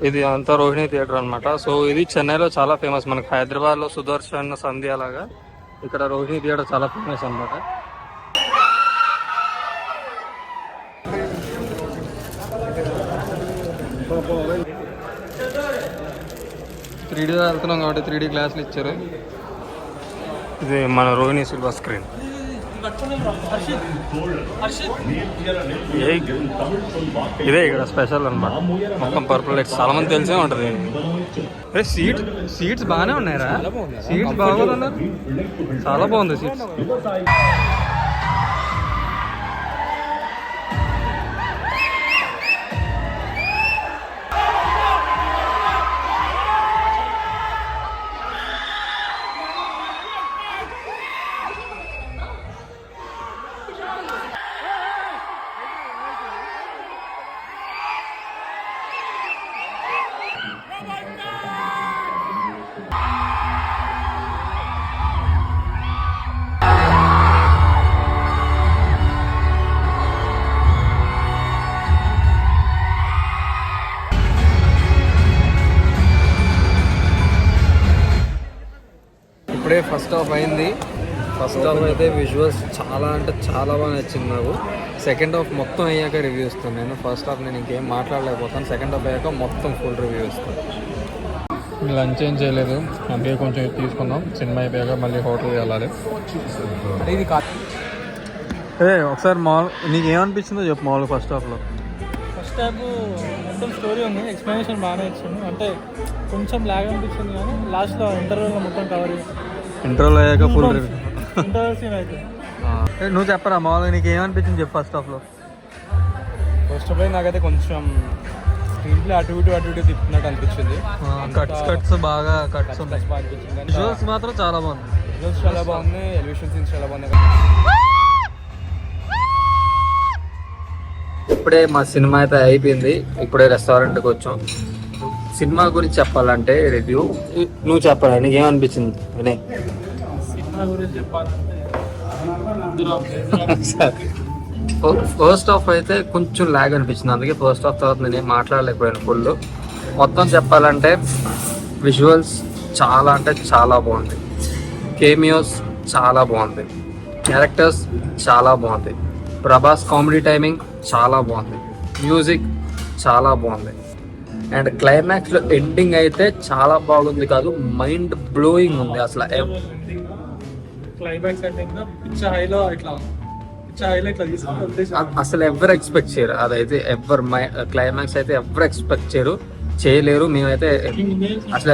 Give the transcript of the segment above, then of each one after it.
ఇది అంతా రోహిణి థియేటర్ అనమాట. సో ఇది చెన్నైలో చాలా ఫేమస్. మనకి హైదరాబాద్లో సుదర్శన్ సంధ్య లాగా ఇక్కడ రోహిణి థియేటర్ చాలా ఫేమస్ అనమాట. 3D వెళ్తున్నాం కాబట్టి 3D గ్లాసులు ఇచ్చారు. ఇది మన రోహిణి సిల్వర్ స్క్రీన్. ఇదే ఇక్కడ స్పెషల్ అనమాట. మొత్తం పర్పుల్ లైట్స్ చాలా మంది తెలిసే ఉంటుంది. అరే సీట్స్ బాగానే ఉన్నాయరా. సీట్స్ బాగోదన్నారు. చాలా బాగుంది సీట్స్. ఇప్పుడే ఫస్ట్ హాఫ్ అయింది. ఫస్ట్ హాఫ్ అయితే విజువల్స్ చాలా అంటే చాలా బాగా నచ్చింది నాకు. సెకండ్ హాఫ్ మొత్తం అయ్యాక రివ్యూ ఇస్తాను నేను. ఫస్ట్ హాఫ్ నేను ఇంకేం మాట్లాడలేకపోతాను. సెకండ్ హాఫ్ అయ్యాక మొత్తం ఫుల్ రివ్యూ ఇస్తాను. లంచ్ ఏం చేయలేదు, అందుకే కొంచెం తీసుకుందాం. సినిమా అయిపోయాక మళ్ళీ హోటల్కి వెళ్ళాలి. ఇది ఒకసారి మాల్ నీకు ఏమనిపించిందో చెప్పు. మాల్ ఫస్ట్ హాఫ్లో ఫస్ట్ హాఫ్ మొత్తం స్టోరీ ఉంది, ఎక్స్ప్లెనేషన్ బాగానే ఇచ్చింది. అంటే కొంచెం లాగ్ అనిపించింది కానీ లాస్ట్లో ఇంటర్వ్యూలో మొత్తం కవర్ ఇంటర్వ్యూలో అయ్యాక ఫుల్ రివ్యూ. ఇంటర్వ్యూ సీన్ అయితే నువ్వు చెప్పరా మామూలుగా నీకు ఏమనిపించింది చెప్పు. ఫస్ట్ హాఫ్లో ఫస్ట్ ఆఫ్ నాకైతే కొంచెం స్క్రీన్ ప్లే అటు ఇటు తిప్పుతున్నట్టు అనిపించింది. కట్స్ బాగా కట్స్ ఉన్నాయి. బాగా అనిపించింది. విజువల్స్ మాత్రం చాలా బాగుంది. విజువల్స్ చాలా బాగుంది. ఎలివేషన్ సీన్స్ చాలా బాగుంది. ఇప్పుడే మా సినిమా అయితే అయిపోయింది. ఇప్పుడే రెస్టారెంట్కి వచ్చాం. సినిమా గురించి చెప్పాలంటే రివ్యూ నువ్వు చెప్పాలి. నీకు ఏమనిపించింది వినయ్? సినిమా గురించి చెప్పాలంటే ఫస్ట్ హాఫ్ అయితే కొంచెం లాగ్ అనిపించింది. అందుకే ఫస్ట్ హాఫ్ తర్వాత నేనేం మాట్లాడలేకపోయాను ఫుల్. మొత్తం చెప్పాలంటే విజువల్స్ చాలా అంటే చాలా బాగుంది. కేమియోస్ చాలా బాగుంది. క్యారెక్టర్స్ చాలా బాగుంది. ప్రభాస్ కామెడీ టైమింగ్ చాలా బాగుంది. మ్యూజిక్ చాలా బాగుంది. అండ్ క్లైమాక్స్లో ఎండింగ్ అయితే చాలా బాగుంది. కాదు మైండ్ బ్లోయింగ్ ఉంది అసలు. క్లైమాక్స్ అంటే అసలు ఎవరు ఎక్స్పెక్ట్ చేయరు. అదైతే ఎవరు క్లైమాక్స్ అయితే ఎవరు ఎక్స్పెక్ట్ చేయలేరు. మేమైతే అసలు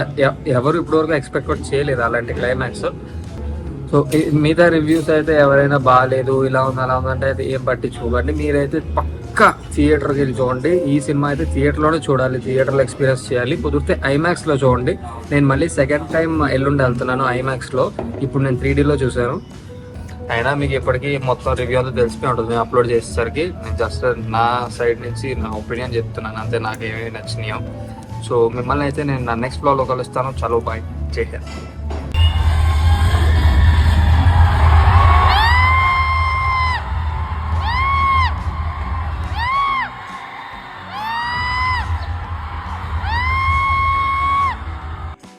ఎవరు ఇప్పటివరకు ఎక్స్పెక్ట్ కూడా చేయలేదు అలాంటి క్లైమాక్స్. సో మిగతా రివ్యూస్ అయితే ఎవరైనా బాగాలేదు ఇలా ఉంది అలా ఉందంటే అయితే ఏం పట్టించుకోకండి. మీరైతే పక్కా థియేటర్కి వెళ్ళి చూడండి. ఈ సినిమా అయితే థియేటర్లోనే చూడాలి. థియేటర్లో ఎక్స్పీరియన్స్ చేయాలి. కుదిరితే ఐమాక్స్లో చూడండి. నేను మళ్ళీ సెకండ్ టైం ఎల్లుండి వెళ్తున్నాను ఐమాక్స్లో. ఇప్పుడు నేను 3Dలో చూశాను. అయినా మీకు ఇప్పటికీ మొత్తం రివ్యూ అంతా తెలిసిపోయి ఉంటుంది మేము అప్లోడ్ చేసేసరికి. నేను జస్ట్ నా సైడ్ నుంచి నా ఒపీనియన్ చెప్తున్నాను అంతే, నాకు ఏమేమి నచ్చినాయో. సో మిమ్మల్ని అయితే నేను నా నెక్స్ట్ బ్లాగ్లో కలుస్తాను. చలో బాయ్, జై హింద్.